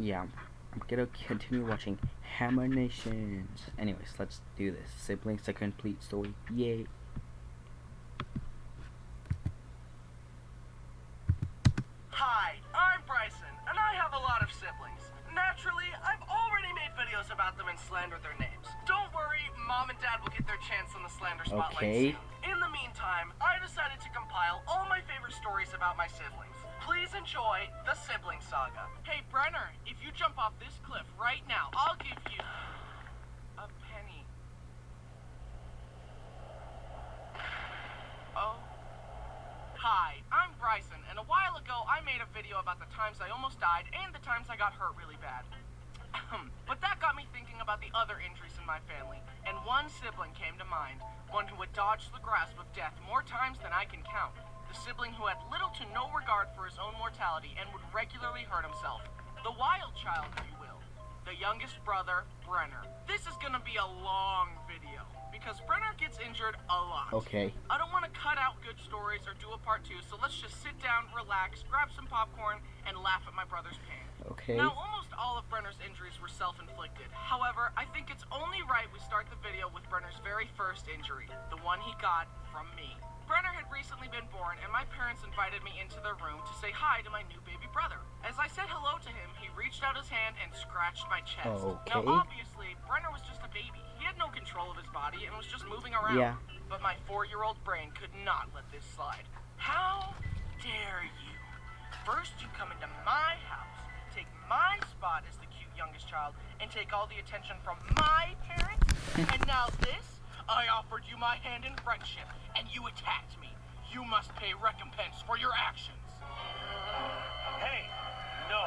yeah, I'm gonna continue watching Hammer Nations. Anyways, let's do this. Siblings, a complete story. Yay. Hi, I'm Bryson, and I have a lot of siblings. Naturally, I've already made videos about them and slandered their names. Don't worry, Mom and Dad will get their chance on the slander spotlight Okay. soon. In the meantime, I decided to compile all my favorite stories about my siblings. Please enjoy the Sibling Saga. Hey, Brenner, if you jump off this cliff right now, I'll give you a penny. Oh. Hi, I'm Bryson, and a while ago I made a video about the times I almost died and the times I got hurt really bad. But that got me thinking about the other injuries in my family, and one sibling came to mind, one who had dodged the grasp of death more times than I can count. The sibling who had little to no regard for his own mortality and would regularly hurt himself. The wild child, if you will. The youngest brother, Brenner. This is gonna be a long video, because Brenner gets injured a lot. Okay. I don't want to cut out good stories or do a part 2, so let's just sit down, relax, grab some popcorn, and laugh at my brother's pain. Okay. Now, almost all of Brenner's injuries were self-inflicted. However, I think it's only right we start the video with Brenner's very first injury, the one he got from me. Brenner had recently been born, and my parents invited me into their room to say hi to my new baby brother. As I said hello to him, he reached out his hand and scratched my chest. Okay. Now, obviously, Brenner was just a baby. He had no control of his body and was just moving around. Yeah. But my 4-year-old brain could not let this slide. How dare you? First, you come into my house, take my spot as the cute youngest child, and take all the attention from my parents? And now this? I offered you my hand in friendship, and you attacked me. You must pay recompense for your actions. Hey, no,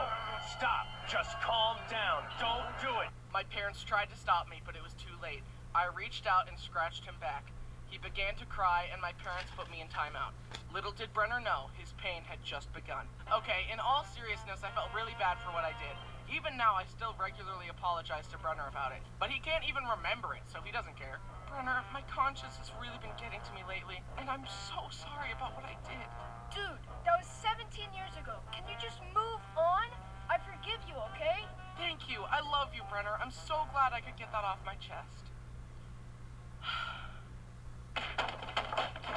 stop. Just calm down. Don't do it. My parents tried to stop me, but it was too late. I reached out and scratched him back. He began to cry, and my parents put me in timeout. Little did Brenner know, his pain had just begun. Okay, in all seriousness, I felt really bad for what I did. Even now, I still regularly apologize to Brenner about it. But he can't even remember it, so he doesn't care. Brenner, my conscience has really been getting to me lately, and I'm so sorry about what I did. Dude, that was 17 years ago. Can you just move on? I forgive you, okay? Thank you. I love you, Brenner. I'm so glad I could get that off my chest.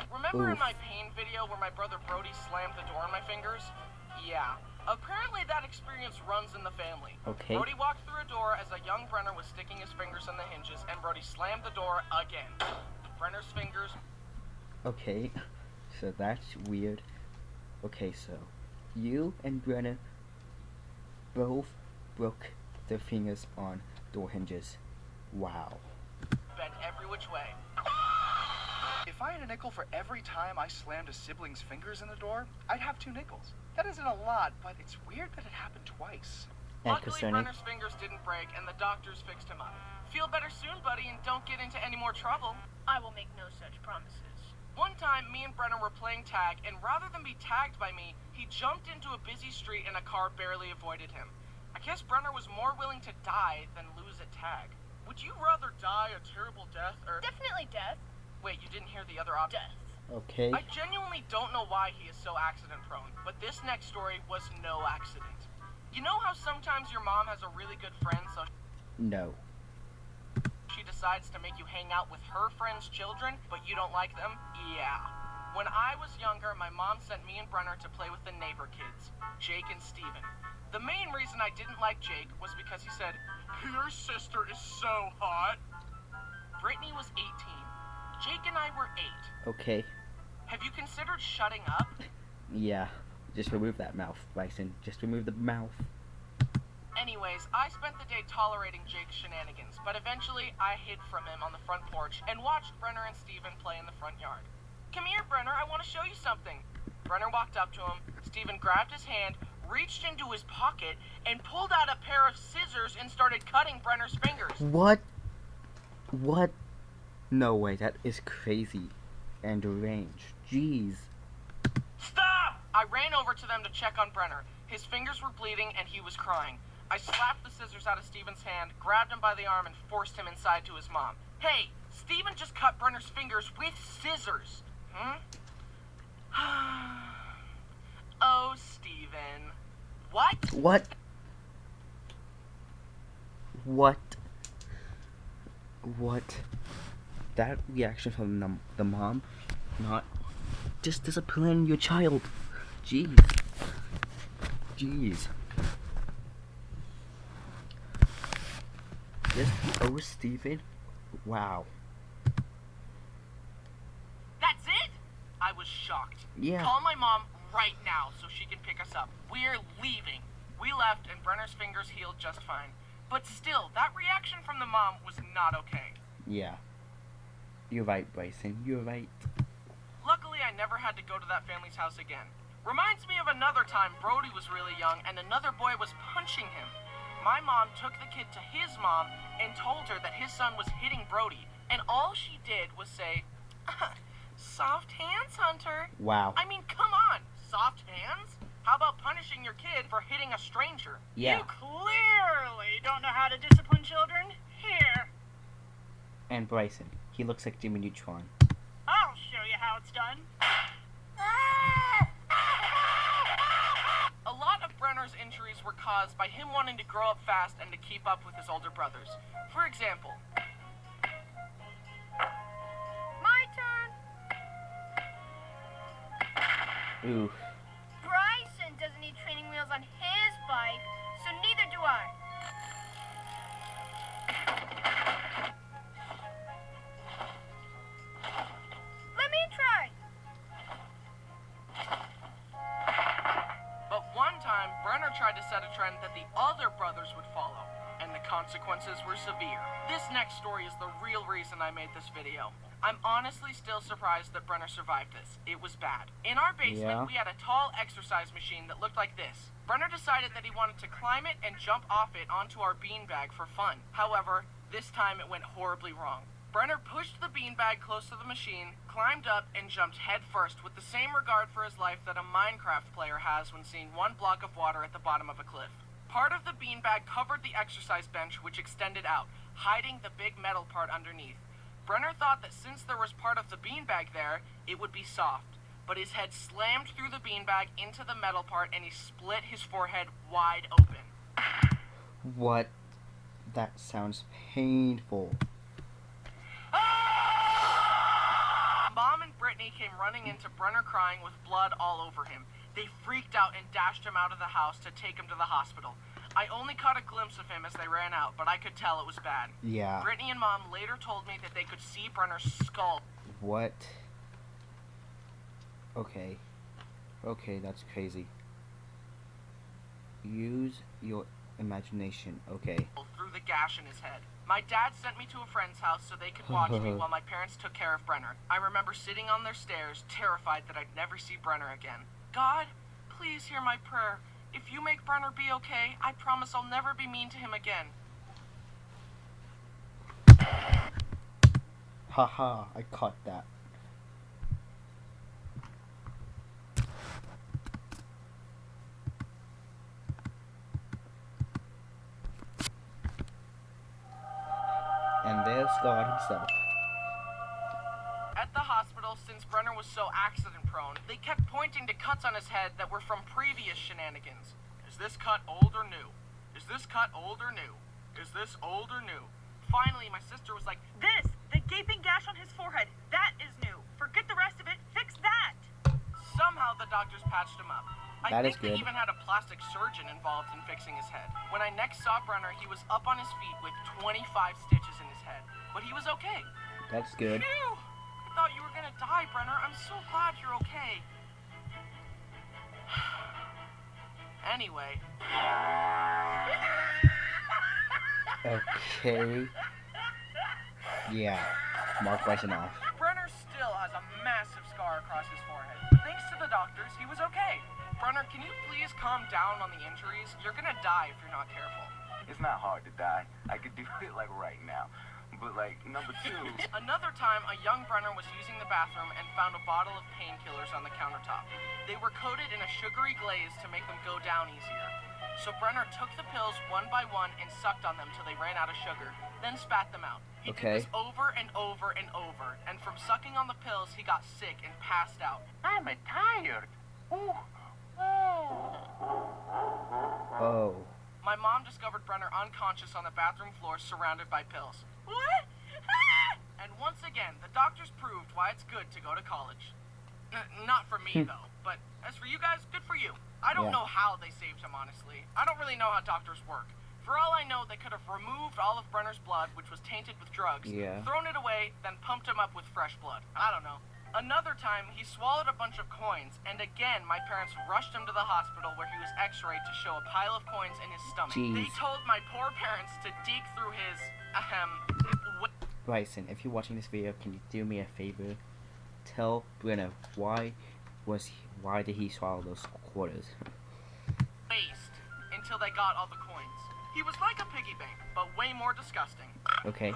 Remember in my pain video where my brother Brody slammed the door on my fingers? Yeah. Apparently that experience runs in the family. Okay. Brody walked through a door as a young Brenner was sticking his fingers in the hinges, and Brody slammed the door again. Brenner's fingers... Okay. So that's weird. Okay, so you and Brenner both broke their fingers on door hinges. Wow. bent every which way. If I had a nickel for every time I slammed a sibling's fingers in the door, I'd have 2 nickels. That isn't a lot, but it's weird that it happened twice. And Luckily, concerning. Brenner's fingers didn't break, and the doctors fixed him up. Feel better soon, buddy, and don't get into any more trouble. I will make no such promises. One time, me and Brenner were playing tag, and rather than be tagged by me, he jumped into a busy street and a car barely avoided him. I guess Brenner was more willing to die than lose at tag. Would you rather die a terrible death, or... Definitely death. Wait, you didn't hear the other option? Death. Okay. I genuinely don't know why he is so accident-prone, but this next story was no accident. You know how sometimes your mom has a really good friend, so No. she decides to make you hang out with her friends' children, but you don't like them? Yeah. When I was younger, my mom sent me and Brenner to play with the neighbor kids, Jake and Steven. The main reason I didn't like Jake was because he said, "Your sister is so hot." Brittany was 18. Jake and I were 8. Okay. Have you considered shutting up? Yeah. Just remove that mouth, Bryson. Just remove the mouth. Anyways, I spent the day tolerating Jake's shenanigans, but eventually I hid from him on the front porch and watched Brenner and Steven play in the front yard. "Come here, Brenner, I want to show you something." Brenner walked up to him, Steven grabbed his hand, reached into his pocket, and pulled out a pair of scissors and started cutting Brenner's fingers. What? What? No way, that is crazy and deranged. Jeez. Stop! I ran over to them to check on Brenner. His fingers were bleeding and he was crying. I slapped the scissors out of Steven's hand, grabbed him by the arm, and forced him inside to his mom. "Hey, Steven just cut Brenner's fingers with scissors." Oh, Steven. What? What? What? What? That reaction from the mom, not just disciplining your child. Jeez. Jeez. Just over Stephen? Wow. That's it? I was shocked. Yeah. Call my mom right now so she can pick us up. We're leaving. We left and Brenner's fingers healed just fine. But still, that reaction from the mom was not okay. Yeah. You're right, Bryson. You're right. Luckily, I never had to go to that family's house again. Reminds me of another time Brody was really young and another boy was punching him. My mom took the kid to his mom and told her that his son was hitting Brody. And all she did was say, "Soft hands, Hunter." Wow. I mean, come on. Soft hands? How about punishing your kid for hitting a stranger? Yeah. You clearly don't know how to discipline children. Here, And Bryson. He looks like Jimmy Neutron. I'll show you how it's done. A lot of Brenner's injuries were caused by him wanting to grow up fast and to keep up with his older brothers. For example, My turn. Ooh. Bryson doesn't need training wheels on his bike, so neither do I. Let me try. but one time, Brenner tried to set a trend that the other brothers would follow, and the consequences were severe. This next story is the real reason I made this video. I'm honestly still surprised that Brenner survived this. It was bad. In our basement, Yeah. we had a tall exercise machine that looked like this. Brenner decided that he wanted to climb it and jump off it onto our beanbag for fun. However, this time it went horribly wrong. Brenner pushed the beanbag close to the machine, climbed up, and jumped head first with the same regard for his life that a Minecraft player has when seeing one block of water at the bottom of a cliff. Part of the beanbag covered the exercise bench, which extended out, hiding the big metal part underneath. Brenner thought that since there was part of the beanbag there, it would be soft. But his head slammed through the beanbag into the metal part and he split his forehead wide open. What? That sounds painful. Mom and Brittany came running into Brenner crying with blood all over him. They freaked out and dashed him out of the house to take him to the hospital. I only caught a glimpse of him as they ran out, but I could tell it was bad. Yeah. Brittany and Mom later told me that they could see Brenner's skull. What? Okay. Okay, that's crazy. Use your imagination. Okay. Through the gash in his head. My dad sent me to a friend's house so they could watch me while my parents took care of Brenner. I remember sitting on their stairs, terrified that I'd never see Brenner again. God, please hear my prayer. If you make Brenner be okay, I promise I'll never be mean to him again. Haha, I caught that. And there's God himself. At the hospital, since Brenner was so accident-prone, they kept pointing to cuts on his head that were from previous shenanigans. Is this cut old or new? Is this cut old or new? Is this old or new? Finally, my sister was like, This, the gaping gash on his forehead, that is new. Forget the rest of it. Fix that. somehow the doctors patched him up. I That think is they good. even had a plastic surgeon involved in fixing his head. When I next saw Brenner, he was up on his feet with 25 stitches in his head. But he was okay. That's good. Phew! I thought you were gonna die, Brenner. I'm so glad you're okay. Anyway. Okay. Yeah. Mark Bryson off. Brenner still has a massive scar across his forehead. Thanks to the doctors, he was okay. Brenner, can you please calm down on the injuries? You're gonna die if you're not careful. It's not hard to die. I could do it like right now. But like number two, Another time, a young Brenner was using the bathroom and found a bottle of painkillers on the countertop. They were coated in a sugary glaze to make them go down easier. So Brenner took the pills one by one and sucked on them till they ran out of sugar, then spat them out. He Okay. did this over and over and over, and from sucking on the pills, he got sick and passed out. I'm tired. Ooh. Oh. my mom discovered Brenner unconscious on the bathroom floor surrounded by pills. What? Ah! And once again, the doctors proved why it's good to go to college. Not for me, though, but as for you guys, good for you. I don't Yeah. know how they saved him, honestly. I don't really know how doctors work. For all I know, they could have removed all of Brenner's blood, which was tainted with drugs, Yeah. thrown it away, then pumped him up with fresh blood. I don't know. Another time, he swallowed a bunch of coins, and again, my parents rushed him to the hospital where he was x-rayed to show a pile of coins in his stomach. Jeez. They told my poor parents to dig through his, Bryson, if you're watching this video, can you do me a favor? Tell Brenner why did he swallow those quarters? waste until they got all the coins. He was like a piggy bank, but way more disgusting. Okay.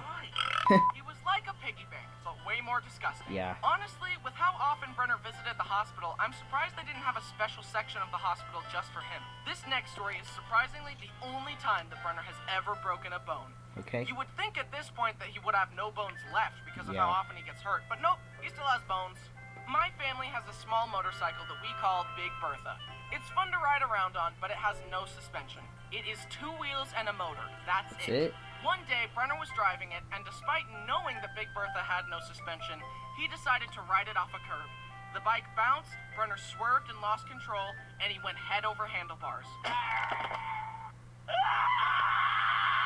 He was like a piggy bank, but way more disgusting. Yeah. Honestly, with how often Brenner visited the hospital, I'm surprised they didn't have a special section of the hospital just for him. This next story is surprisingly the only time that Brenner has ever broken a bone. Okay. You would think at this point that he would have no bones left because of Yeah. how often he gets hurt, but nope, he still has bones. My family has a small motorcycle that we call Big Bertha. It's fun to ride around on, but it has no suspension. It is 2 wheels and a motor. That's it. One day, Brenner was driving it, and despite knowing that Big Bertha had no suspension, he decided to ride it off a curb. The bike bounced, Brenner swerved and lost control, and he went head over handlebars.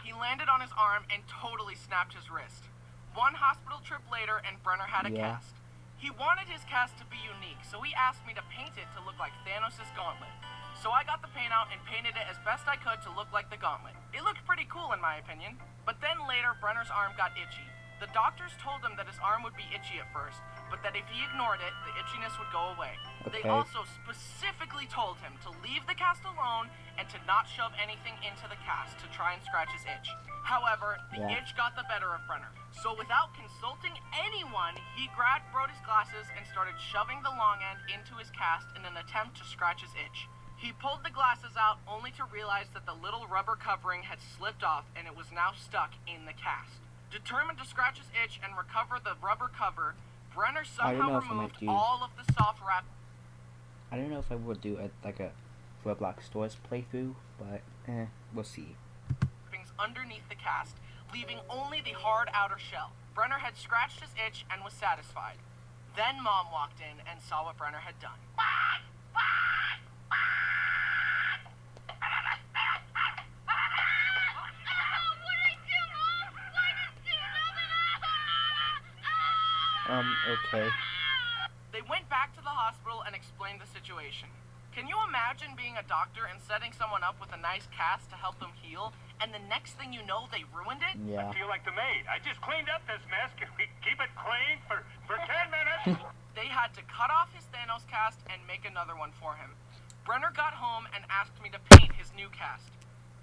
He landed on his arm and totally snapped his wrist. One hospital trip later, and Brenner had a Yeah. cast. He wanted his cast to be unique, so he asked me to paint it to look like Thanos' gauntlet. So I got the paint out and painted it as best I could to look like the gauntlet. It looked pretty cool in my opinion. But then later, Brenner's arm got itchy. The doctors told him that his arm would be itchy at first, but that if he ignored it, the itchiness would go away. They Okay. also specifically told him to leave the cast alone and to not shove anything into the cast to try and scratch his itch. However, the Yeah. itch got the better of Brenner. So without consulting anyone, he grabbed Brody's glasses and started shoving the long end into his cast in an attempt to scratch his itch. He pulled the glasses out only to realize that the little rubber covering had slipped off and it was now stuck in the cast. Determined to scratch his itch and recover the rubber cover, Brenner know somehow if I might removed do- all of the soft wrap. I don't know if I would do a Roblox Stores playthrough, but we'll see. Wrappings underneath the cast, leaving only the hard outer shell. Brenner had scratched his itch and was satisfied. Then Mom walked in and saw what Brenner had done. Okay. They went back to the hospital and explained the situation. Can you imagine being a doctor and setting someone up with a nice cast to help them heal, and the next thing you know, they ruined it? Yeah. Feel like the maid. I just cleaned up this mess. Can we keep it clean for 10 minutes? They had to cut off his Thanos cast and make another one for him. Brenner got home and asked me to paint his new cast.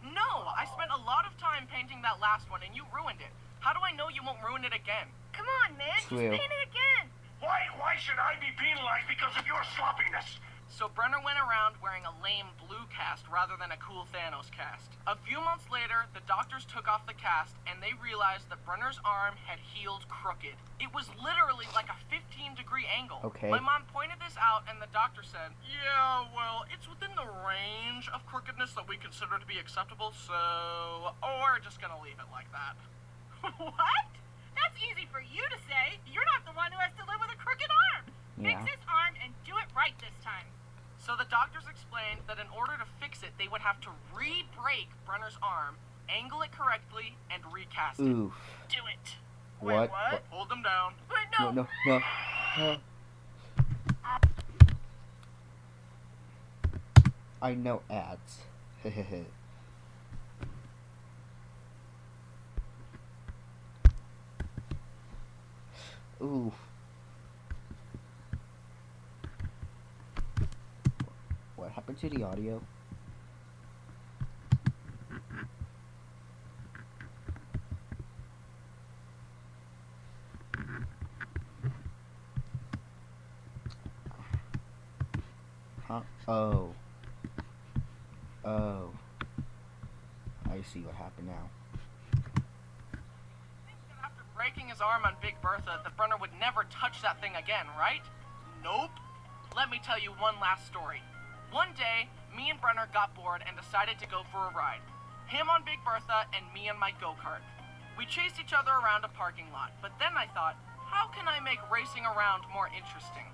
No, I spent a lot of time painting that last one and you ruined it. How do I know you won't ruin it again? Come on, man. True. Just paint it again. Why should I be penalized because of your sloppiness? So Brenner went around wearing a lame blue cast rather than a cool Thanos cast. A few months later, the doctors took off the cast and they realized that Brenner's arm had healed crooked. It was literally like a 15-degree angle. Okay. My mom pointed this out and the doctor said, "Yeah, well, it's within the range of crookedness that we consider to be acceptable, so we're just gonna leave it like that." What? That's easy for you to say. You're not the one who has to live with a crooked arm. Yeah. Fix his arm and do it right this time. So the doctors explained that in order to fix it, they would have to re-break Brenner's arm, angle it correctly, and recast it. Oof. Do it. What? What? Hold them down. Wait, No, no. no, no. I know ads. Ooh. What happened to the audio? Huh? Oh. Oh. I see what happened now. After breaking his arm on Big Bertha, the Brenner would never touch that thing again, right? Nope. Let me tell you one last story. One day, me and Brenner got bored and decided to go for a ride. Him on Big Bertha and me on my go-kart. We chased each other around a parking lot, but then I thought, how can I make racing around more interesting?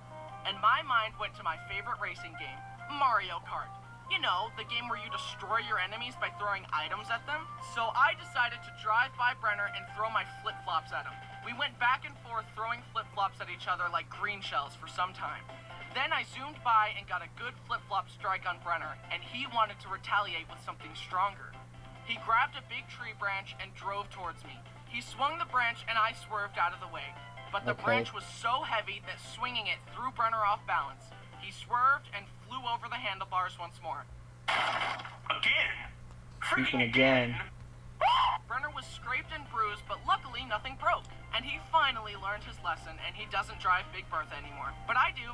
And my mind went to my favorite racing game, Mario Kart. You know, the game where you destroy your enemies by throwing items at them. So I decided to drive by Brenner and throw my flip-flops at him. We went back and forth throwing flip-flops at each other like green shells for some time. Then I zoomed by and got a good flip-flop strike on Brenner, and he wanted to retaliate with something stronger. He grabbed a big tree branch and drove towards me. He swung the branch and I swerved out of the way. But the branch was so heavy that swinging it threw Brenner off balance. He swerved and flew over the handlebars once more. Again? Freaking again. Brenner was scraped and bruised, but luckily nothing broke. And he finally learned his lesson, and he doesn't drive Big Bertha anymore. But I do.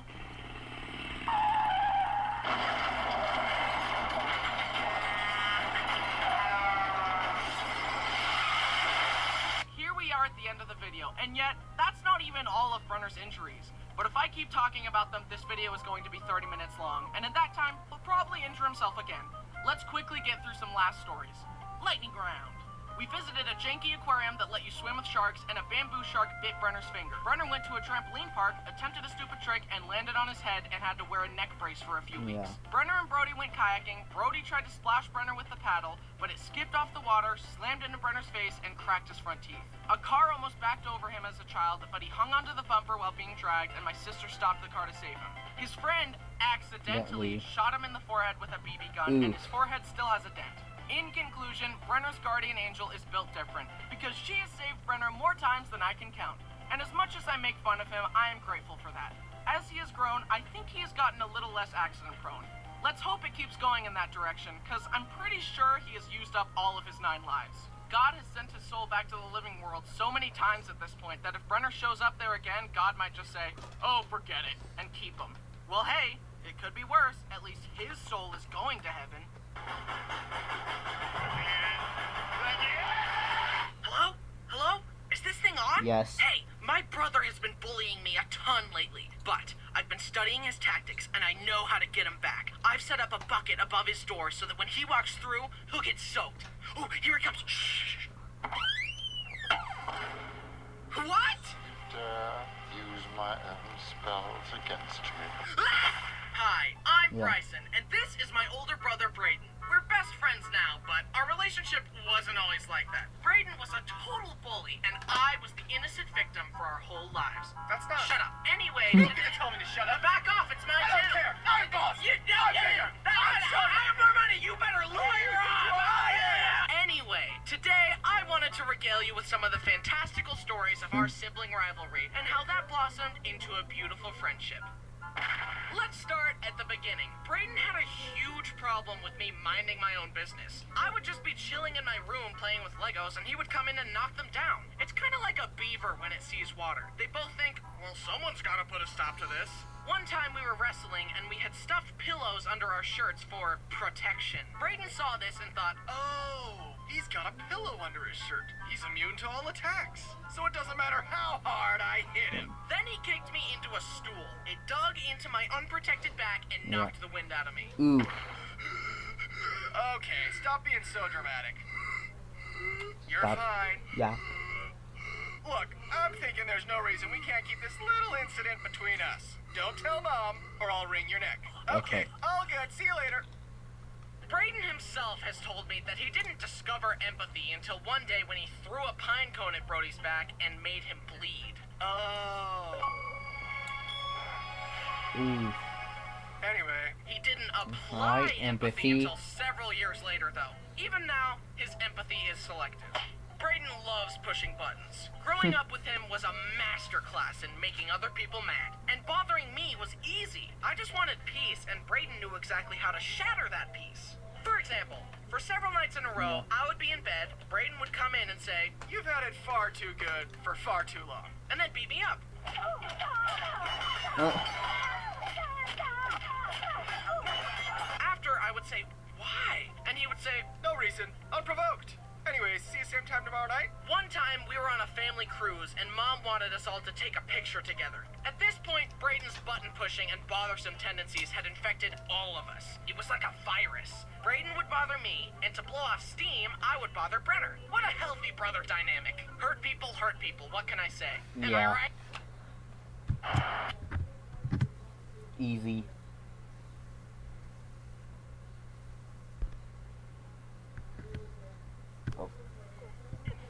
Here we are at the end of the video, and yet, that's not even all of Brenner's injuries. But if I keep talking about them, this video is going to be 30 minutes long, and at that time, he'll probably injure himself again. Let's quickly get through some last stories. Lightning round. We visited a janky aquarium that let you swim with sharks, and a bamboo shark bit Brenner's finger. Brenner went to a trampoline park, attempted a stupid trick, and landed on his head and had to wear a neck brace for a few weeks. Brenner and Brody went kayaking. Brody tried to splash Brenner with the paddle, but it skipped off the water, slammed into Brenner's face, and cracked his front teeth. A car almost backed over him as a child, but he hung onto the bumper while being dragged, and my sister stopped the car to save him. His friend accidentally shot him in the forehead with a BB gun, and his forehead still has a dent. In conclusion, Brenner's guardian angel is built different, because she has saved Brenner more times than I can count. And as much as I make fun of him, I am grateful for that. As he has grown, I think he has gotten a little less accident prone. Let's hope it keeps going in that direction, because I'm pretty sure he has used up all of his 9 lives. God has sent his soul back to the living world so many times at this point that if Brenner shows up there again, God might just say, oh, forget it, and keep him. Well, hey, it could be worse. At least his soul is going to heaven. Hello? Hello? Is this thing on? Yes. Hey, my brother has been bullying me a ton lately, but I've been studying his tactics and I know how to get him back. I've set up a bucket above his door so that when he walks through, he'll get soaked. Oh, here he comes. Shh. What? Dare use my own spells against me. Hi, I'm Bryson, and this is my older brother, Brayden. We're best friends now, but our relationship wasn't always like that. Brayden was a total bully, and I was the innocent victim for our whole lives. That's not... Shut up. Anyway... You don't get to tell me to shut up. Back off, it's my I don't channel. care. I'm boss. I have more money. You better lawyer up. Anyway, today I wanted to regale you with some of the fantastical stories of our sibling rivalry and how that blossomed into a beautiful friendship. Let's start at the beginning. Brayden had a huge problem with me minding my own business. I would just be chilling in my room playing with Legos and he would come in and knock them down. It's kind of like a beaver when it sees water. They both think, well, someone's got to put a stop to this. One time we were wrestling and we had stuffed pillows under our shirts for protection. Brayden saw this and thought, Oh, he's got a pillow under his shirt. He's immune to all attacks. So it doesn't matter how hard I hit him. Then he kicked me into a stool. It dug into my unprotected back and knocked the wind out of me. Ooh. Okay, stop being so dramatic. You're fine. Yeah. Look, I'm thinking there's no reason we can't keep this little incident between us. Don't tell Mom, or I'll wring your neck. Okay, all good. See you later. Brayden himself has told me that he didn't discover empathy until one day when he threw a pine cone at Brody's back and made him bleed. Oh. Ooh. Anyway. He didn't apply empathy empathy. until several years later, though. Even now, his empathy is selective. Brayden loves pushing buttons. Growing up with him was a masterclass in making other people mad. And bothering me was easy. I just wanted peace, and Brayden knew exactly how to shatter that peace. For example, for several nights in a row, I would be in bed, Brayden would come in and say, You've had it far too good for far too long. and then beat me up. After, I would say, why? And he would say, No reason. Unprovoked. Anyways, see you same time tomorrow night. One time, we were on a family cruise, and Mom wanted us all to take a picture together. At this point, Braden's button-pushing and bothersome tendencies had infected all of us. It was like a virus. Braden would bother me, and to blow off steam, I would bother Brenner. What a healthy brother dynamic. Hurt people, what can I say? Am I right? Easy.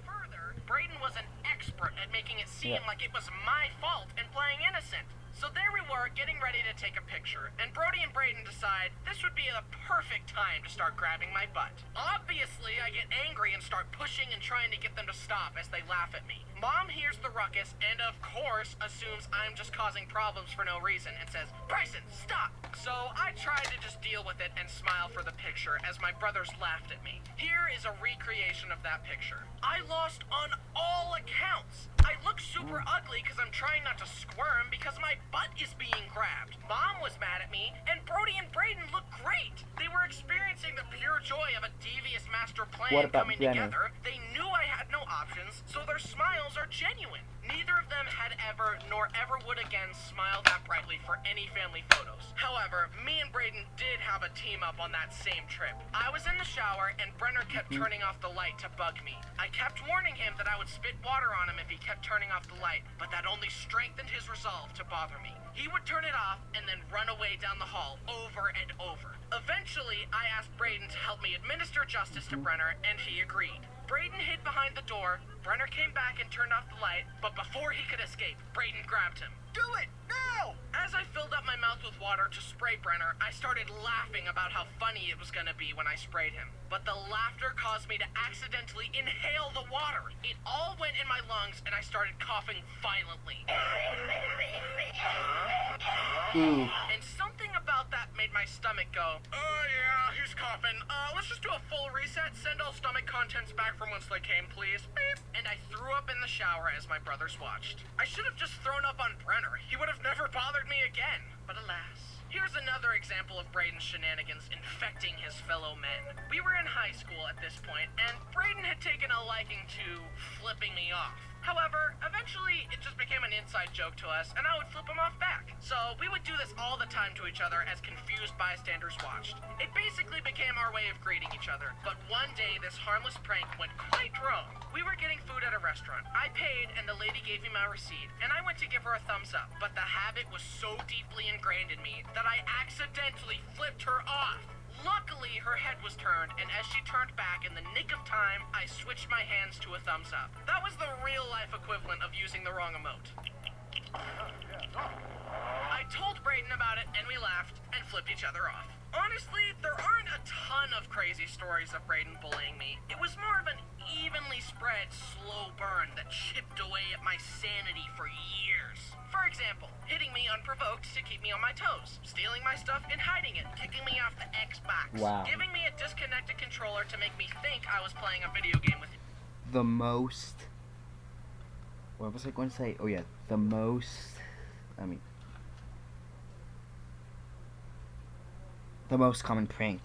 Further, Braden was an expert at making it seem like it was my fault and playing innocent. So there we were, getting ready to take a picture, and Brody and Braden decide this would be the perfect time to start grabbing my butt. Obviously, I get angry and start pushing and trying to get them to stop as they laugh at me. Mom hears the ruckus and, of course, assumes I'm just causing problems for no reason and says, "Bryson, stop!" So I try to just deal with it and smile for the picture as my brothers laughed at me. Here is a recreation of that picture. I lost on all accounts. I look super ugly because I'm trying not to squirm because my butt is being grabbed. Mom was mad at me, and Brody and Braden looked great. They were experiencing the pure joy of a devious master plan coming together. They knew I had no options, so their smiles are genuine. Neither of them had ever, nor ever would again, smile that brightly for any family photos. However, me and Braden did have a team up on that same trip. I was in the shower, and Brenner kept turning off the light to bug me. I kept warning him that I would spit water on him if he kept turning off the light, but that only strengthened his resolve to bother me. He would turn it off and then run away down the hall over and over. Eventually, I asked Braden to help me administer justice to Brenner, and he agreed. Braden hid behind the door, Brenner came back and turned off the light, but before he could escape, Braden grabbed him. Do it now! As I filled up my mouth with water to spray Brenner, I started laughing about how funny it was gonna be when I sprayed him. But the laughter caused me to accidentally inhale the water. It all went in my lungs and I started coughing violently. And something about that made my stomach go, "Oh yeah, he's coughing. Let's just do a full reset, send all stomach contents back from whence they came, please." Beep. And I threw up in the shower as my brothers watched. I should have just thrown up on Brenner. He would have never bothered me again. But alas. Here's another example of Braden's shenanigans infecting his fellow men. We were in high school at this point, and Braden had taken a liking to flipping me off. However, eventually it just became an inside joke to us, and I would flip him off back. So we would do this all the time to each other as confused bystanders watched. It basically became our way of greeting each other, but one day this harmless prank went quite wrong. We were getting food at a restaurant. I paid, and the lady gave me my receipt, and I went to give her a thumbs up, but the habit was so deeply ingrained in me that I accidentally flipped her off. Luckily, her head was turned, and as she turned back in the nick of time, I switched my hands to a thumbs up. That was the real-life equivalent of using the wrong emote. I told Braden about it, and we laughed and flipped each other off. Honestly, there aren't a ton of crazy stories of Braden bullying me. It was more of an evenly spread, slow burn that chipped away at my sanity for years. For example, hitting me unprovoked to keep me on my toes, stealing my stuff and hiding it, kicking me off the Xbox, giving me a disconnected controller to make me think I was playing a video game with him. The most... What was I going to say? Oh yeah, the most... the most common prank.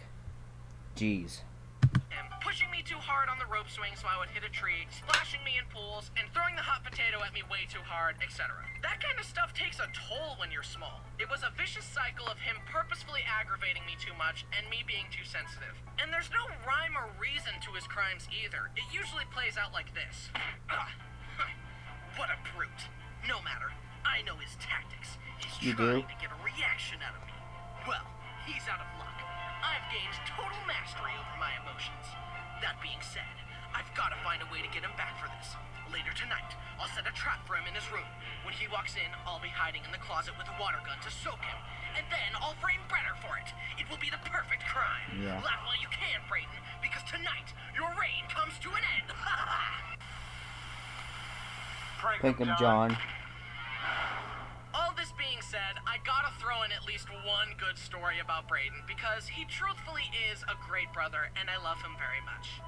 Jeez. And pushing me too hard on the rope swing so I would hit a tree, splashing me in pools, and throwing the hot potato at me way too hard, etc. That kind of stuff takes a toll when you're small. It was a vicious cycle of him purposefully aggravating me too much and me being too sensitive. And there's no rhyme or reason to his crimes either. It usually plays out like this. What a brute. No matter. I know his tactics. He's trying to get a reaction out of me. Well, he's out of luck. I've gained total mastery over my emotions. That being said, I've got to find a way to get him back for this. Later tonight, I'll set a trap for him in his room. When he walks in, I'll be hiding in the closet with a water gun to soak him. And then I'll frame Brenner for it. It will be the perfect crime. Laugh while you can, Braden, because tonight, your reign comes to an end. Thank him, John. All this being said, I gotta throw in at least one good story about Braden, because he truthfully is a great brother, and I love him very much.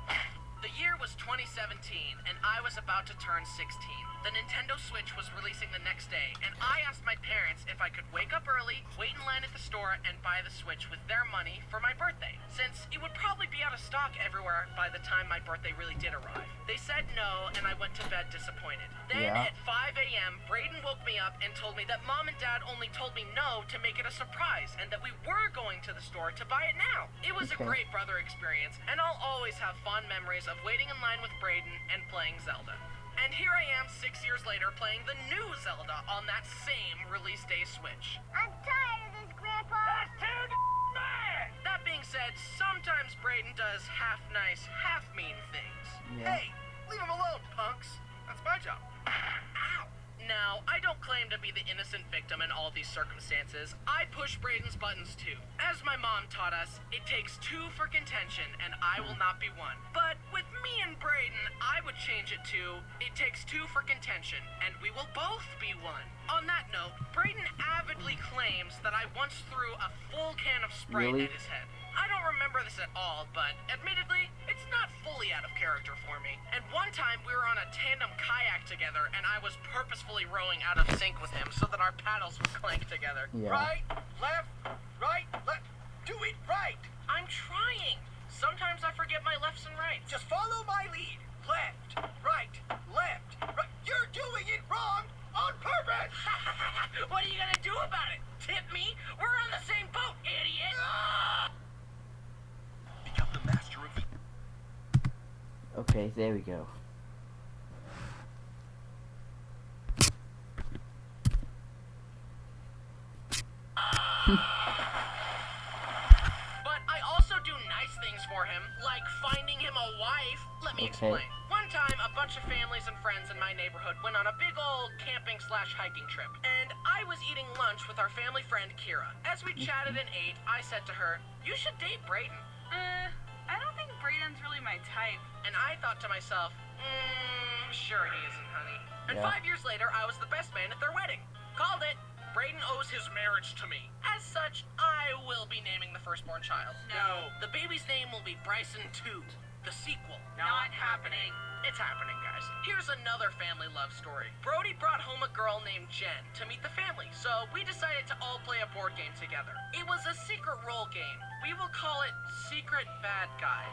The year was 2017, and I was about to turn 16. The Nintendo Switch was releasing the next day, and I asked my parents if I could wake up early, wait in line at the store, and buy the Switch with their money for my birthday, since it would probably be out of stock everywhere by the time my birthday really did arrive. They said no, and I went to bed disappointed. Then at 5 a.m., Brayden woke me up and told me that Mom and Dad only told me no to make it a surprise, and that we were going to the store to buy it now. It was a great brother experience, and I'll always have fond memories of waiting in line with Brayden and playing Zelda. And here I am 6 years later playing the new Zelda on that same release day Switch. I'm tired of this, Grandpa. That's too bad! That being said, sometimes Brayden does half nice, half mean things. Yeah. Hey, leave him alone, punks. That's my job. Ow! Now, I don't claim to be the innocent victim in all these circumstances. I push Brayden's buttons too. As my mom taught us, it takes two for contention, and I will not be one. But with me and Brayden, I would change it to, it takes two for contention, and we will both be one. On that note, Brayden avidly claims that I once threw a full can of Sprite Really? at his head. I don't remember this at all, but admittedly, it's not fully out of character for me. And one time, we were on a tandem kayak together, and I was purposefully rowing out of sync with him so that our paddles would clank together. Yeah. Right, left, right, left. Do it right. I'm trying. Sometimes I forget my lefts and rights. Just follow my lead. Left, right, left, right. You're doing it wrong on purpose. What are you gonna do about it? Tip me? We're on the same boat, idiot! Become the master of Okay, there we go. But I also do nice things for him, like finding him a wife. Let me explain. One time, a bunch of families and friends in my neighborhood went on a big old camping/hiking trip, and I was eating lunch with our family friend Kira. As we chatted and ate, I said to her, "You should date Brayden." I don't think Brayden's really my type. And I thought to myself, sure he isn't, honey. And Yeah. 5 years later, I was the best man at their wedding. Called it. Brayden owes his marriage to me. As such, I will be naming the firstborn child. No. The baby's name will be Bryson 2, the sequel. Not happening. It's happening, guys. Here's another family love story. Brody brought home a girl named Jen to meet the family, so we decided to all play a board game together. It was a secret role game. We will call it Secret Bad Guy.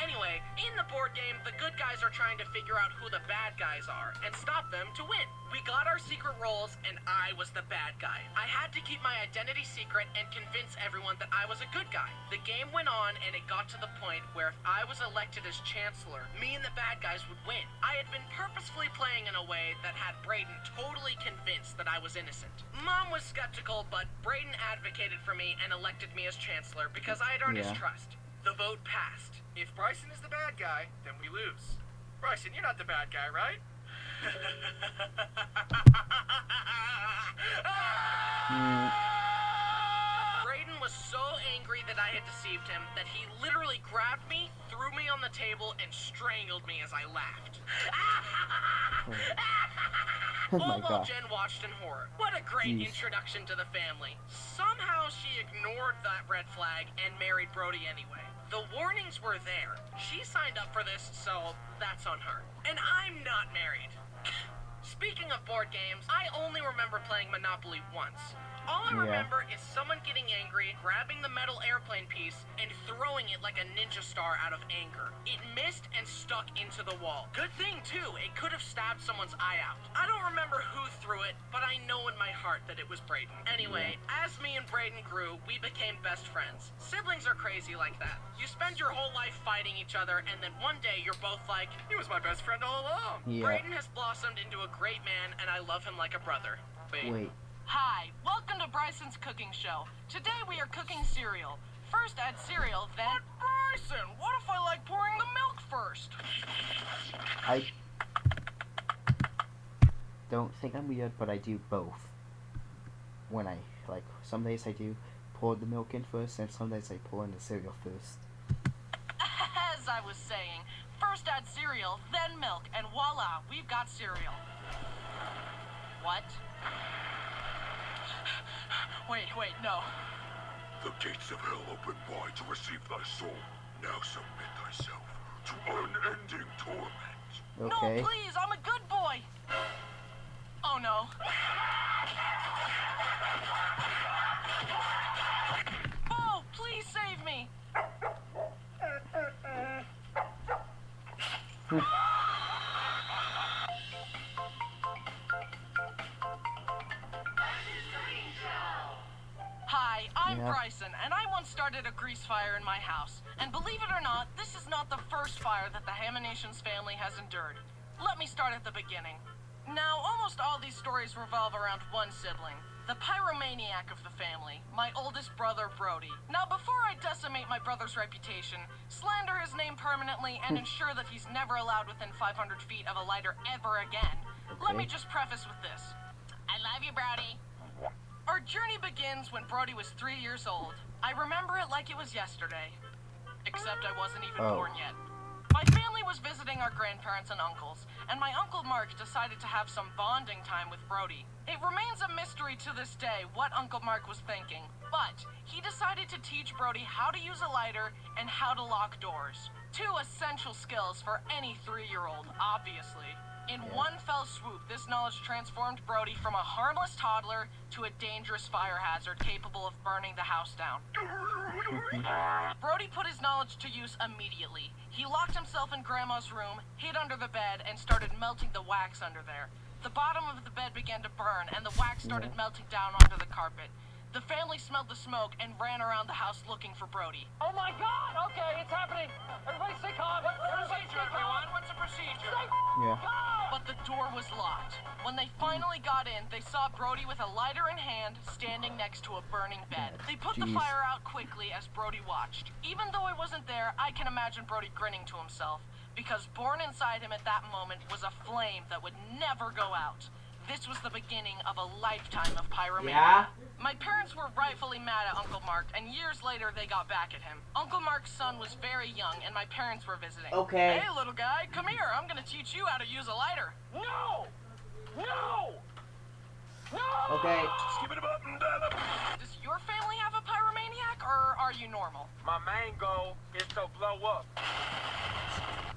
Anyway, in the board game, the good guys are trying to figure out who the bad guys are and stop them to win. We got our secret roles, and I was the bad guy. I had to keep my identity secret and convince everyone that I was a good guy. The game went on, and it got to the point where if I was elected as chancellor, me and the bad guys would win. I had been purposefully playing in a way that had Brayden totally convinced that I was innocent. Mom was skeptical, but Brayden advocated for me and elected me as chancellor because I had earned his trust. The vote passed. If Bryson is the bad guy, then we lose. Bryson, you're not the bad guy, right? Brayden was so angry that I had deceived him that he literally grabbed me, threw me on the table, and strangled me as I laughed. Oh All my while God. Jen watched in horror. What a great Jeez. introduction to the family. Somehow she ignored that red flag and married Brody anyway. The warnings were there. She signed up for this, so that's on her. And I'm not married. Speaking of board games, I only remember playing Monopoly once. All I remember is someone getting angry, grabbing the metal airplane piece, and throwing it like a ninja star out of anger. It missed and stuck into the wall. Good thing, too, it could have stabbed someone's eye out. I don't remember who threw it, but I know in my heart that it was Brayden. Anyway, as me and Brayden grew, we became best friends. Siblings are crazy like that. You spend your whole life fighting each other, and then one day you're both like, He was my best friend all along. Yeah. Brayden has blossomed into a great man, and I love him like a brother. Wait. Hi, welcome to Bryson's cooking show. Today we are cooking cereal. First add cereal, then... But Bryson, what if I like pouring the milk first? I don't think I'm weird, but I do both. When I, like, some days I do pour the milk in first, and some days I pour in the cereal first. As I was saying, first add cereal, then milk, and voila, we've got cereal. What? Wait, no. The gates of hell open wide to receive thy soul. Now submit thyself to Okay. No, please, I'm a good boy. Oh no. Bo, please save me. Hi, I'm Yeah. Bryson, and I once started a grease fire in my house. And believe it or not, this is not the first fire that the Haminations family has endured. Let me start at the beginning. Now, almost all these stories revolve around one sibling, the pyromaniac of the family, my oldest brother, Brody. Now, before I decimate my brother's reputation, slander his name permanently, and ensure that he's never allowed within 500 feet of a lighter ever again, let me just preface with this. I love you, Brody. Our journey begins when Brody was 3 years old. I remember it like it was yesterday. Except I wasn't even born yet. My family was visiting our grandparents and uncles, and my Uncle Mark decided to have some bonding time with Brody. It remains a mystery to this day what Uncle Mark was thinking, but he decided to teach Brody how to use a lighter and how to lock doors. Two essential skills for any 3-year-old, obviously. In one fell swoop, this knowledge transformed Brody from a harmless toddler to a dangerous fire hazard capable of burning the house down. Brody put his knowledge to use immediately. He locked himself in Grandma's room, hid under the bed, and started melting the wax under there. The bottom of the bed began to burn, and the wax started melting down onto the carpet. The family smelled the smoke and ran around the house looking for Brody. Oh my God! Okay, it's happening. Everybody stay calm. Everybody stay calm. What's the procedure? Yeah. But the door was locked. When they finally got in, they saw Brody with a lighter in hand, standing next to a burning bed. They put the fire out quickly as Brody watched. Even though I wasn't there, I can imagine Brody grinning to himself, because born inside him at that moment was a flame that would never go out. This was the beginning of a lifetime of pyromania. Yeah? My parents were rightfully mad at Uncle Mark, and years later they got back at him. Uncle Mark's son was very young, and my parents were visiting. Okay. Hey, little guy, come here. I'm gonna teach you how to use a lighter. No! No! No! Okay. Skip it up and down up. Does your family have a pyromaniac, or are you normal? My main goal is to blow up.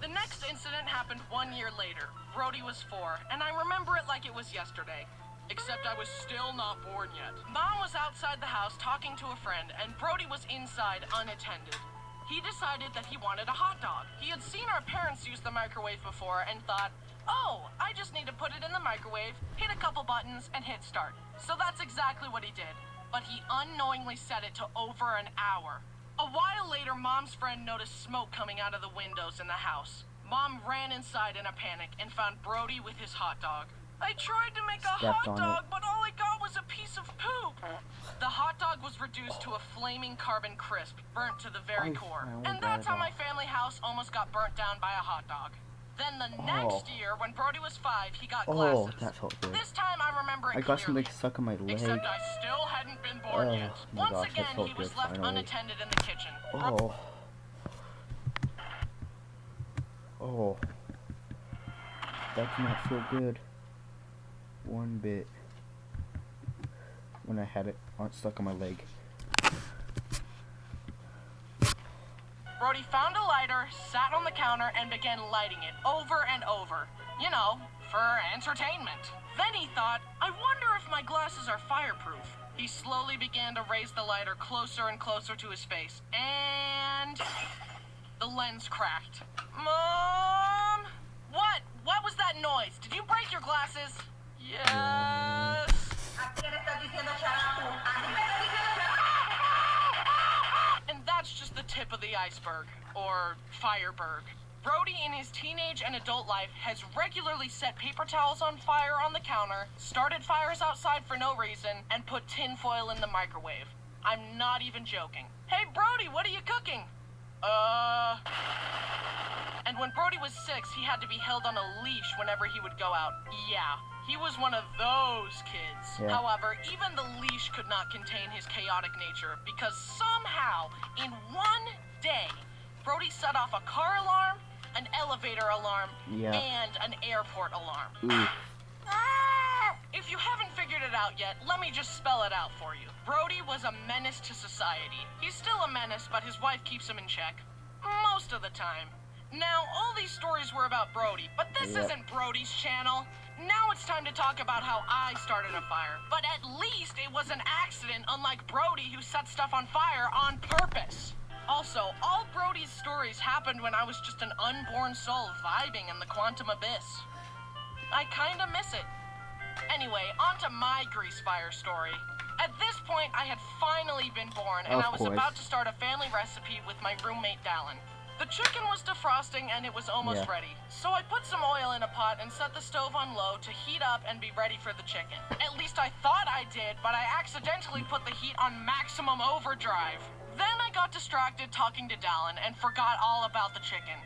The next incident happened 1 year later. Brody was 4, and I remember it like it was yesterday. Except I was still not born yet. Mom was outside the house talking to a friend, and Brody was inside unattended. He decided that he wanted a hot dog. He had seen our parents use the microwave before and thought, oh, I just need to put it in the microwave, hit a couple buttons, and hit start. So that's exactly what he did. But he unknowingly set it to over an hour. A while later, Mom's friend noticed smoke coming out of the windows in the house. Mom ran inside in a panic and found Brody with his hot dog. I tried to make a hot dog, but all I got was a piece of poop. The hot dog was reduced to a flaming carbon crisp, burnt to the very core. And that's how my family house almost got burnt down by a hot dog. Then the next year, when Brody was 5, he got glasses. Oh, that felt good. This time I remember it I got clearly. something stuck in my leg. Except I still hadn't been born yet. my Once gosh, that again, felt he was good, left finally. unattended in the kitchen. Oh. Oh. That did not feel good. One bit. When I had it stuck on my leg. Brody found a lighter, sat on the counter, and began lighting it over and over. You know, for entertainment. Then he thought, I wonder if my glasses are fireproof. He slowly began to raise the lighter closer and closer to his face, and the lens cracked. Mom? What? What was that noise? Did you break your glasses? Yes. And that's just the tip of the iceberg, or fireberg. Brody, in his teenage and adult life, has regularly set paper towels on fire on the counter, started fires outside for no reason, and put tinfoil in the microwave. I'm not even joking. Hey, Brody, what are you cooking? And when Brody was 6, he had to be held on a leash whenever he would go out. Yeah, he was one of those kids. Yeah. However, even the leash could not contain his chaotic nature, because somehow, in one day, Brody set off a car alarm, an elevator alarm, and an airport alarm. Ooh. If you haven't figured it out yet, let me just spell it out for you. Brody was a menace to society. He's still a menace, but his wife keeps him in check. Most of the time. Now, all these stories were about Brody, but this Yep. isn't Brody's channel. Now it's time to talk about how I started a fire. But at least it was an accident, unlike Brody, who set stuff on fire on purpose. Also, all Brody's stories happened when I was just an unborn soul vibing in the quantum abyss. I kinda miss it. Anyway, on to my grease fire story. At this point, I had finally been born, and Of I was course. about to start a family recipe with my roommate Dallin. The chicken was defrosting and it was almost Yeah. ready. So I put some oil in a pot and set the stove on low to heat up and be ready for the chicken. At least I thought I did, but I accidentally put the heat on maximum overdrive. Then I got distracted talking to Dallin and forgot all about the chicken.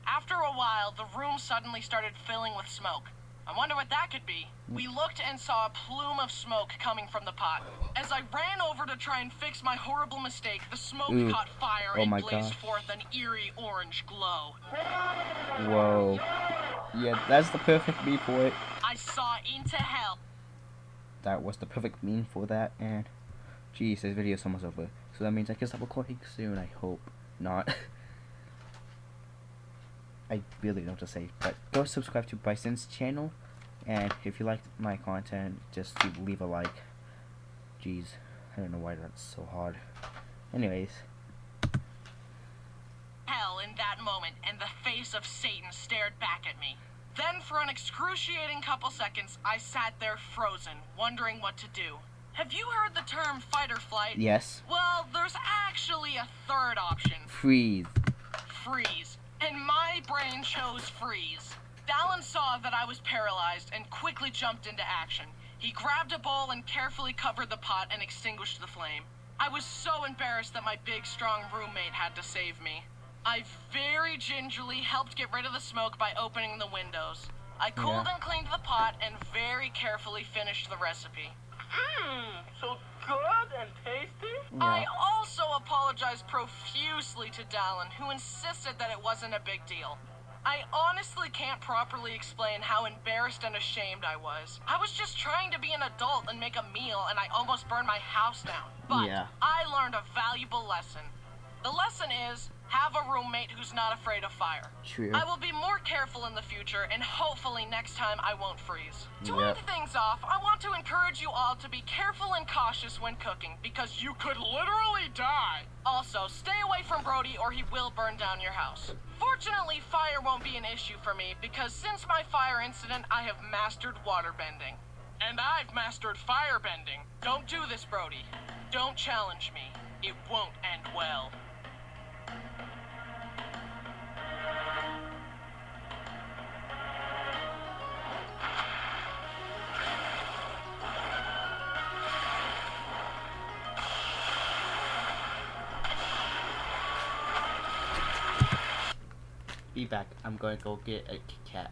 After a while, the room suddenly started filling with smoke. I wonder what that could be. We looked and saw a plume of smoke coming from the pot. As I ran over to try and fix my horrible mistake, the smoke Ooh. caught fire Oh and my blazed gosh. forth an eerie orange glow. Whoa. Yeah, that's the perfect meme for it. I saw into hell. That was the perfect meme for that, and geez, this video's almost over. So that means I can stop recording soon, I hope not. I really don't know what to say, but go subscribe to Bryson's channel, and if you like my content, just leave a like. Jeez, I don't know why that's so hard. Anyways, Hell in that moment, and the face of Satan stared back at me. Then, for an excruciating couple seconds, I sat there frozen, wondering what to do. Have you heard the term fight or flight? yes, Well, there's actually a third option. freeze. Freeze. And my brain chose freeze. Dallin saw that I was paralyzed and quickly jumped into action. He grabbed a bowl and carefully covered the pot and extinguished the flame. I was so embarrassed that my big, strong roommate had to save me. I very gingerly helped get rid of the smoke by opening the windows. I cooled and cleaned the pot and very carefully finished the recipe. So good and tasty? I also apologized profusely to Dallin, who insisted that it wasn't a big deal. I honestly can't properly explain how embarrassed and ashamed I was. I was just trying to be an adult and make a meal, and I almost burned my house down. But Yeah. I learned a valuable lesson. The lesson is, have a roommate who's not afraid of fire. True. I will be more careful in the future, and hopefully next time I won't freeze. To Yep. end things off, I want to encourage you all to be careful and cautious when cooking, because you could literally die. Also, stay away from Brody or he will burn down your house. Fortunately, fire won't be an issue for me, because since my fire incident, I have mastered waterbending. And I've mastered firebending. Don't do this, Brody. Don't challenge me. It won't end well. Be back. I'm going to go get a Kit Kat.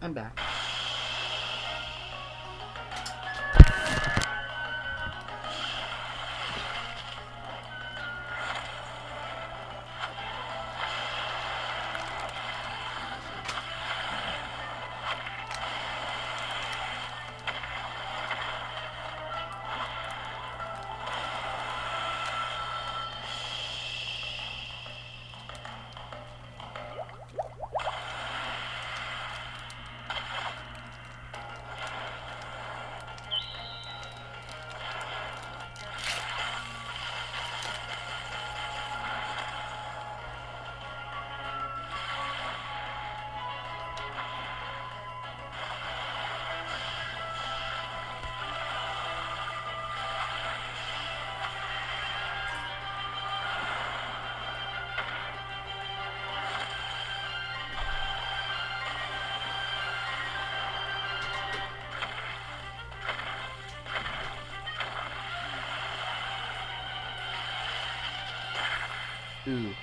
I'm back. Ooh.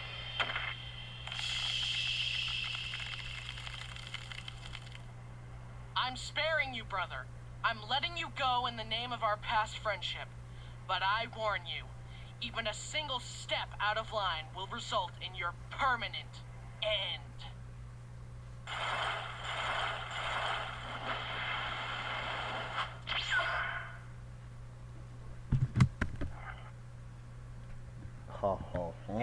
I'm sparing you, brother. I'm letting you go in the name of our past friendship. But I warn you, even a single step out of line will result in your permanent end. Ho ho ho.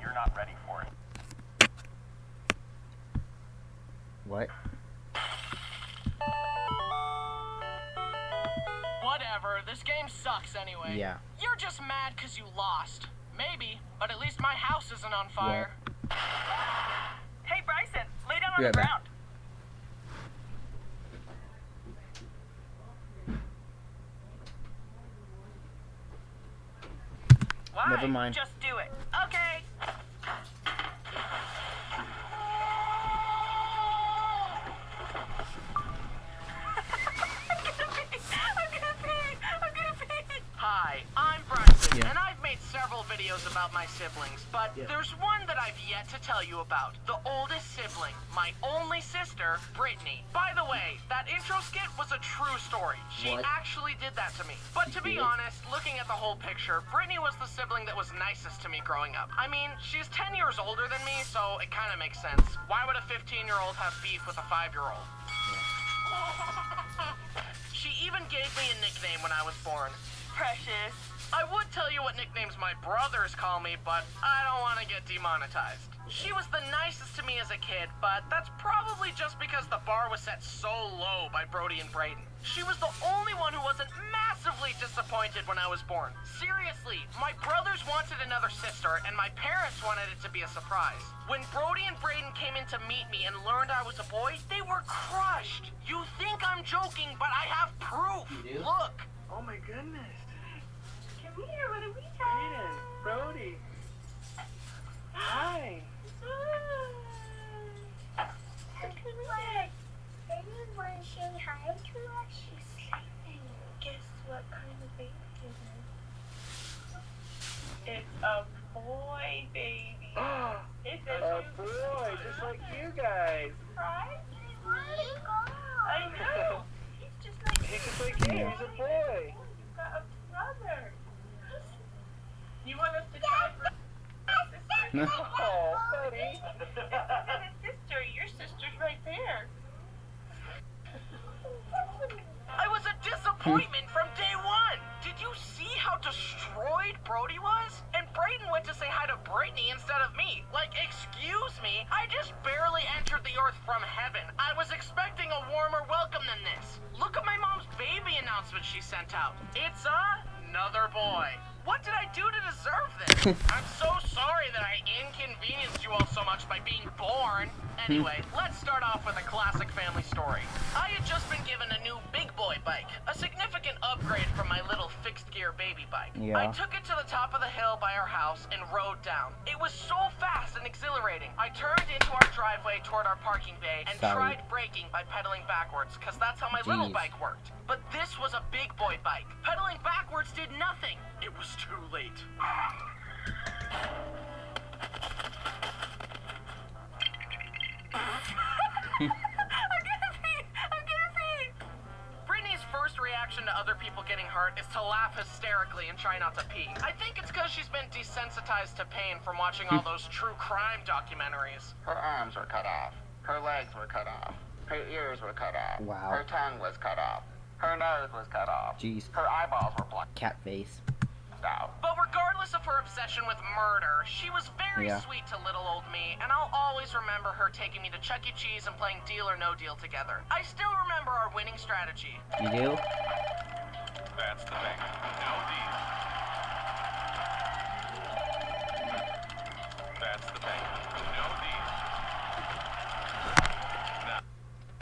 You're not ready for it. What? Whatever, this game sucks anyway. Yeah. You're just mad because you lost. Maybe, but at least my house isn't on fire. Hey, Bryson, lay down on Be the right back. ground. Why? Never mind. Just do it. Okay. I'm gonna pee. Hi, I'm Bryson, Yeah. and I've made several videos about my siblings, but Yeah. there's one that I've yet to tell you about. The oldest sibling, my only sister, Brittany. By the way, that intro skit was a true story. She What? actually did that to me. But to be did? honest, looking at the whole picture, Brittany was the sibling that was nicest to me growing up. I mean, she's 10 years older than me, so it kind of makes sense. Why would a 15-year-old have beef with a 5-year-old? She even gave me a nickname when I was born. Precious. I would tell you what nicknames my brothers call me, but I don't want to get demonetized. She was the nicest to me as a kid, but that's probably just because the bar was set so low by Brody and Brayden. She was the only one who wasn't massively disappointed when I was born. Seriously, my brothers wanted another sister, and my parents wanted it to be a surprise. When Brody and Brayden came in to meet me and learned I was a boy, they were crushed. You think I'm joking, but I have proof. You do? Look. Oh my goodness. Come here, what do we Brayden, Brody. Hi. Anyone say hi to us? She's sleeping. Guess what kind of baby it is? It's a boy, baby. It's A boy, just like you guys. Right? I I know. He's just like He's just like you. He's a boy. You've got a brother. You want us to try for sister? Oh, buddy. And a sister. Your sister's right there. I was a disappointment from day one. Did you see how destroyed Brody was? And Brayden went to say hi to Brittany instead of me. Like, excuse me, I just barely entered the earth from heaven. I was expecting a warmer welcome than this. Look at my mom's baby announcement she sent out. It's another boy. What did I do to deserve this? I'm so sorry that I inconvenienced you all so much by being born. Anyway, let's start off with a classic family story. I had just been given a new big boy bike, a significant upgrade from my little fixed gear baby bike. Yeah. I took it to the top of the hill by our house and rode down. It was so fast and exhilarating. I turned into our driveway toward our parking bay and Sorry. tried braking by pedaling backwards, because that's how my little Jeez. bike worked. But this was a big boy bike. Pedaling backwards did nothing. It was too late. I'm gonna pee. Brittany's first reaction to other people getting hurt is to laugh hysterically and try not to pee. I think it's because she's been desensitized to pain from watching all those true crime documentaries. Her arms were cut off. Her legs were cut off. Her ears were cut off. Wow. Her tongue was cut off. Her nose was cut off. Jeez. Her eyeballs were plucked Cat face. out. But regardless of her obsession with murder, she was very Yeah. sweet to little old me, and I'll always remember her taking me to Chuck E. Cheese and playing Deal or No Deal together. I still remember our winning strategy. You do? That's the thing. No deal. That's the thing. No deal.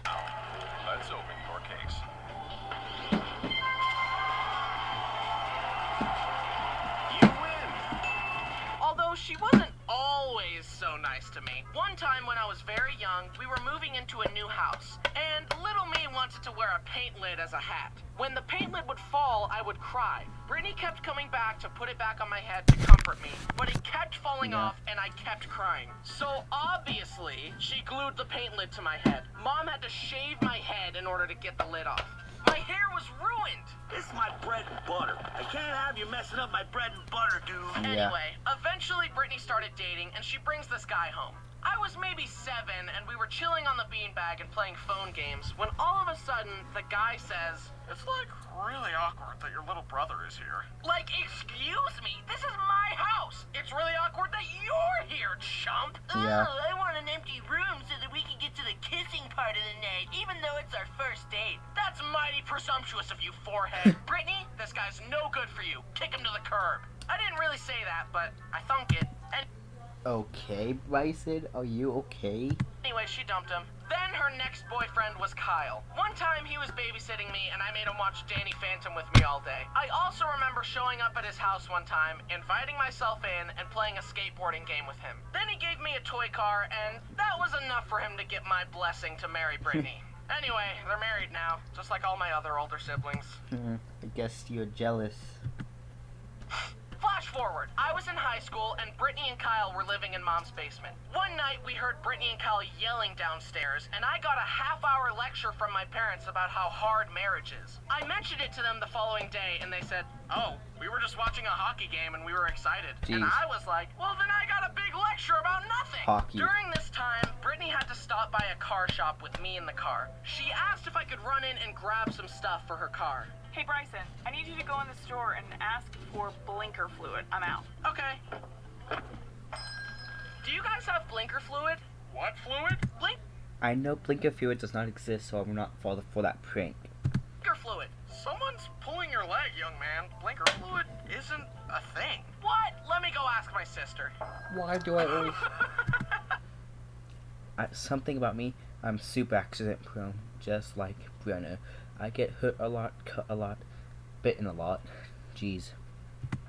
Now, let's open your case. You win. Although she wasn't always so nice to me. One time when I was very young, we were moving into a new house, and little me wanted to wear a paint lid as a hat. When the paint lid would fall, I would cry. Brittany kept coming back to put it back on my head to comfort me, but it kept falling Yeah. off and I kept crying. So obviously, she glued the paint lid to my head. Mom had to shave my head in order to get the lid off. My hair was ruined. This might bread and butter. I can't have you messing up my bread and butter, dude. Yeah. Anyway, eventually Brittany started dating, and she brings this guy home. I was maybe 7, and we were chilling on the beanbag and playing phone games, when all of a sudden, the guy says, It's like really awkward that your little brother is here. like, excuse me, this is my house. It's really awkward that you're here, chump. Yeah. Oh, I want an empty room so that we can get to the kissing part of the night, even though it's our first date. That's mighty presumptuous of you, forehead. Brittany, this guy's no good for you. Kick him to the curb. I didn't really say that, but I thunk it. And Okay, Bryson, are you okay? anyway, she dumped him. Then her next boyfriend was Kyle. One time he was babysitting me and I made him watch Danny Phantom with me all day. I also remember showing up at his house one time, inviting myself in, and playing a skateboarding game with him. Then he gave me a toy car, and that was enough for him to get my blessing to marry Brittany. Anyway, they're married now, just like all my other older siblings. I guess you're jealous. Flash forward, I was in high school and Brittany and Kyle were living in Mom's basement. One night we heard Brittany and Kyle yelling downstairs, and I got a half-hour lecture from my parents about how hard marriage is. I mentioned it to them the following day and they said, "Oh, we were just watching a hockey game and we were excited." Jeez. And I was like, "Well, then I got a big lecture about nothing." Hockey. During this time, Brittany had to stop by a car shop with me in the car. She asked if I could run in and grab some stuff for her car. Hey, Bryson, I need you to go in the store and ask for blinker fluid. I'm out. Okay. Do you guys have blinker fluid? What fluid? Blink I know Blinker Fluid does not exist, so I'm not for that prank. blinker fluid. Someone's pulling your leg, young man. Blinker fluid isn't a thing. What? Let me go ask my sister. Why do I always... something about me, I'm super accident prone, just like Brenner. I get hurt a lot, cut a lot, bitten a lot. Jeez.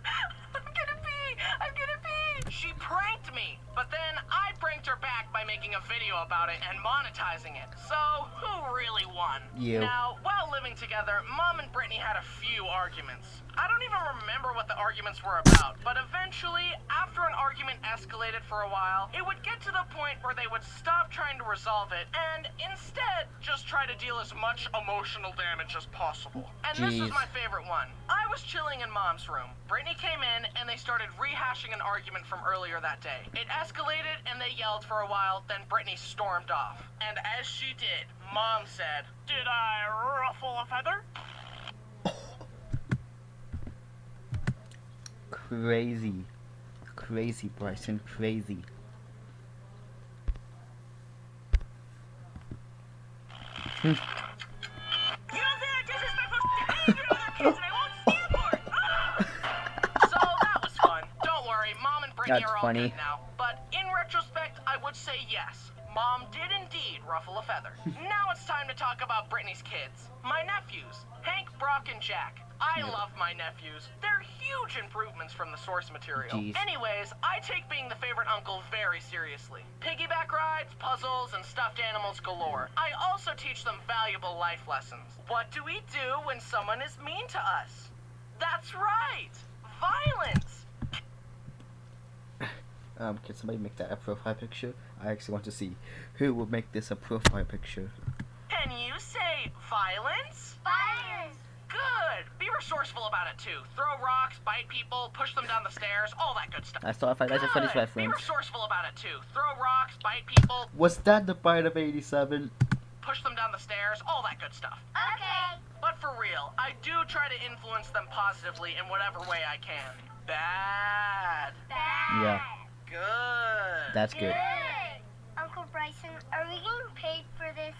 I'm gonna pee! She pranked me, but then I pranked her back by making a video about it and monetizing it. So, who really won? You. Now, while living together, Mom and Brittany had a few arguments. I don't even remember what the arguments were about, but eventually, after an argument escalated for a while, it would get to the point where they would stop trying to resolve it and instead just try to deal as much emotional damage as possible. And this Jeez. is my favorite one. I was chilling in Mom's room. Brittany came in and they started rehashing an argument from earlier that day. It escalated and they yelled for a while, then Brittany stormed off. And as she did, Mom said, "Did I ruffle a feather?" Crazy. Crazy, Bryson, crazy. You don't say that disrespectful shit to any of your other kids, and I won't stand for it. So that was fun. Don't worry, Mom and Brittany That's are all funny. good now. But in retrospect, I would say yes. Mom did indeed ruffle a feather. Now it's time to talk about Brittany's kids. My nephews, Hank, Brock, and Jack. I love my nephews. They're huge improvements from the source material. Jeez. Anyways, I take being the favorite uncle very seriously. Piggyback rides, puzzles, and stuffed animals galore. I also teach them valuable life lessons. What do we do when someone is mean to us? That's right! Violence! Can somebody make that a profile picture? I actually want to see who will make this a profile picture. Can you say violence? Violence. Good! Be resourceful about it too. Throw rocks, bite people, push them down the stairs, all that good stuff. I saw if I got a funny Good. Be reference. resourceful about it too. Throw rocks, bite people, Was that the bite of 87? push them down the stairs, all that good stuff. Okay. But for real, I do try to influence them positively in whatever way I can. Bad. Bad. Yeah. Good. That's good. Uncle Bryson, are we getting paid for this?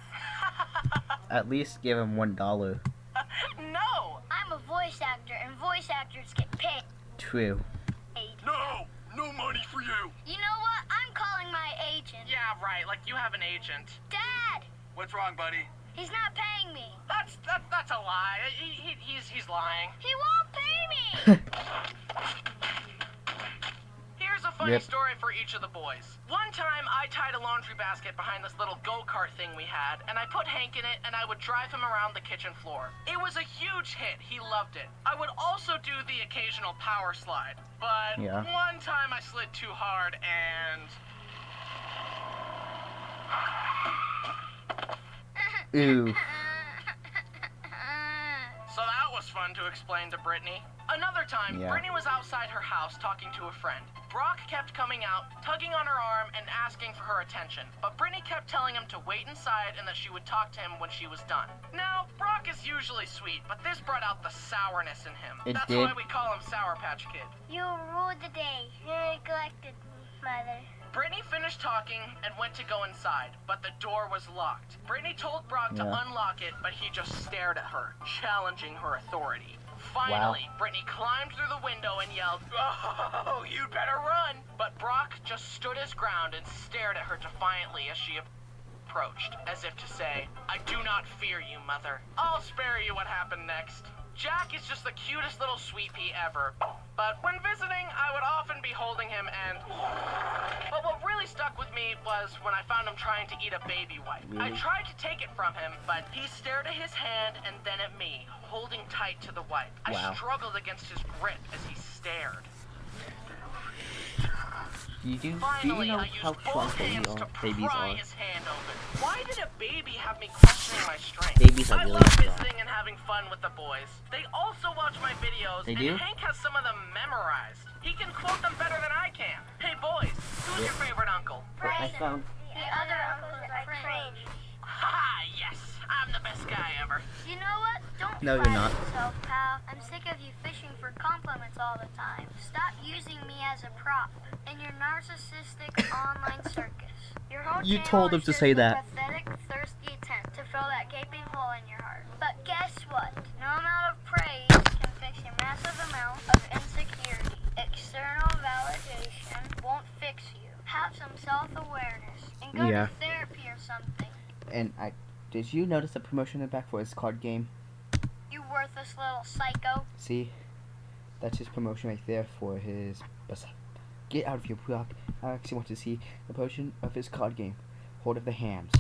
At least give him $1. No! I'm a voice actor, and voice actors get paid. True. No! No money for you! You know what? I'm calling my agent. Yeah, right, like you have an agent. Dad, What's wrong, buddy? he's not paying me. That's a lie. He's lying. He won't pay me. Here's a funny Yep. story for each of the boys. One time, I tied a laundry basket behind this little go-kart thing we had, and I put Hank in it, and I would drive him around the kitchen floor. It was a huge hit. He loved it. I would also do the occasional power slide, but Yeah. one time I slid too hard, and... Ooh. So that was fun. fun to explain to Brittany. Another time, Yeah. Brittany was outside her house talking to a friend. Brock kept coming out, tugging on her arm, and asking for her attention. But Brittany kept telling him to wait inside and that she would talk to him when she was done. Now, Brock is usually sweet, but this brought out the sourness in him. It That's did. why we call him Sour Patch Kid. You ruled the day. You neglected me, Mother. Brittany finished talking and went to go inside, but the door was locked. Brittany told Brock to Yeah. unlock it, but he just stared at her, challenging her authority. Finally, Brittany climbed through the window and yelled, "Oh, you'd better run!" But Brock just stood his ground and stared at her defiantly as she approached, as if to say, "I do not fear you, Mother. I'll spare you what happened next." Jack is just the cutest little sweet pea ever, but when visiting, I would often be holding him and... But what really stuck with me was when I found him trying to eat a baby wipe. I Really? tried to take it from him, but he stared at his hand and then at me, holding tight to the wipe. I Wow. struggled against his grip as he stared. Do you Finally, know I how used both strong hands to babies pry are? his hand open. Why did a baby have me questioning my strength? Babies are I really love strong. visiting and having fun with the boys. They also watch my videos, They and do? Hank has some of them memorized. He can quote them better than I can. Hey boys, who's your favorite uncle? I found. The other uncles are cringe. Haha, yes, I'm the best guy ever. You know what? Don't No, you're flatter not. yourself, pal. I'm sick of you fishing for compliments all the time. Stop using me as a prop in your narcissistic online circus. Your whole You channel told him is to just say a that. pathetic, thirsty attempt to fill that gaping hole in your heart. But guess what? No amount of praise can fix your massive amount of insecurity. External validation won't fix you. Have some self-awareness and go Yeah. to therapy or something. And did you notice the promotion in the back for his card game? You worthless little psycho. See, that's his promotion right there for his. Get out of here, Brock. I actually want to see the promotion of his card game. Hold of the Hams.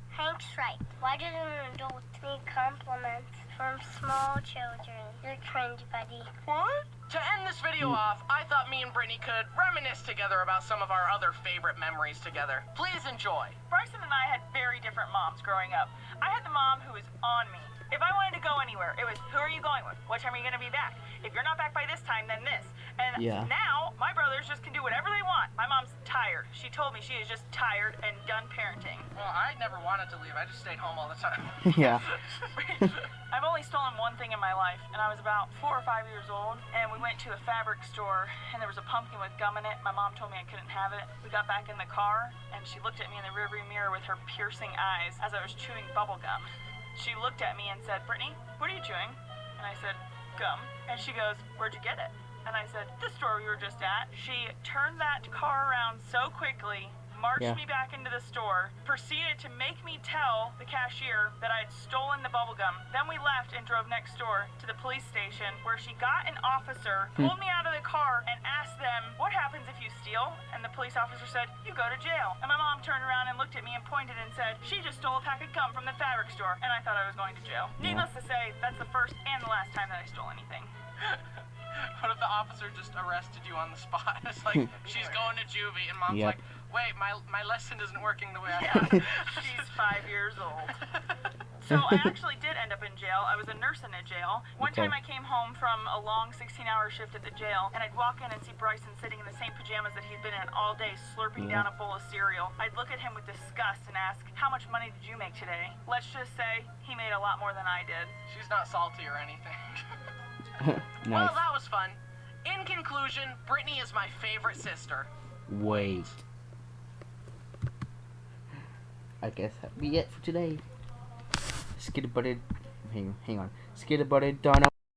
Hank's right. Why did an adult need compliments from small children? You're cringe, buddy. What? To end this video off, I thought me and Brittany could reminisce together about some of our other favorite memories together. Please enjoy. Bryson and I had very different moms growing up. I had the mom who was on me. If I wanted to go anywhere, it was, who are you going with? What time are you going to be back? If you're not back by this time, then this. And Yeah. now, my brothers just can do whatever they want. My mom's tired. She told me she is just tired and done parenting. Well, I never wanted to leave. I just stayed home all the time. Yeah. I've only stolen one thing in my life, and I was about 4 or 5 years old, and we went to a fabric store, and there was a pumpkin with gum in it. My mom told me I couldn't have it. We got back in the car, and she looked at me in the rearview mirror with her piercing eyes as I was chewing bubble gum. She looked at me and said, "Brittany, what are you chewing?" And I said, "Gum." And she goes, "Where'd you get it?" And I said, "The store we were just at." She turned that car around so quickly, marched Yeah. me back into the store, proceeded to make me tell the cashier that I had stolen the bubble gum. Then we left and drove next door to the police station, where she got an officer, pulled me out of the car, and asked them, "What happens if you steal?" And the police officer said, "You go to jail." And my mom turned around and looked at me and pointed and said, "She just stole a pack of gum from the fabric store." And I thought I was going to jail. Needless to say, that's the first and the last time that I stole anything. What if the officer just arrested you on the spot? It's like, she's going to juvie, and mom's Yep. like, wait, my lesson isn't working the way I Yeah, thought. she's 5 years old. So I actually did end up in jail. I was a nurse in a jail. One Okay. time I came home from a long 16-hour shift at the jail, and I'd walk in and see Bryson sitting in the same pajamas that he'd been in all day, slurping Yeah. down a bowl of cereal. I'd look at him with disgust and ask, "How much money did you make today?" Let's just say he made a lot more than I did. She's not salty or anything. Nice. Well, that was fun. In conclusion, Brittany is my favorite sister. Wait. I guess that'll be it for today. Skitty butted. Hang on. Skitty butted Donna.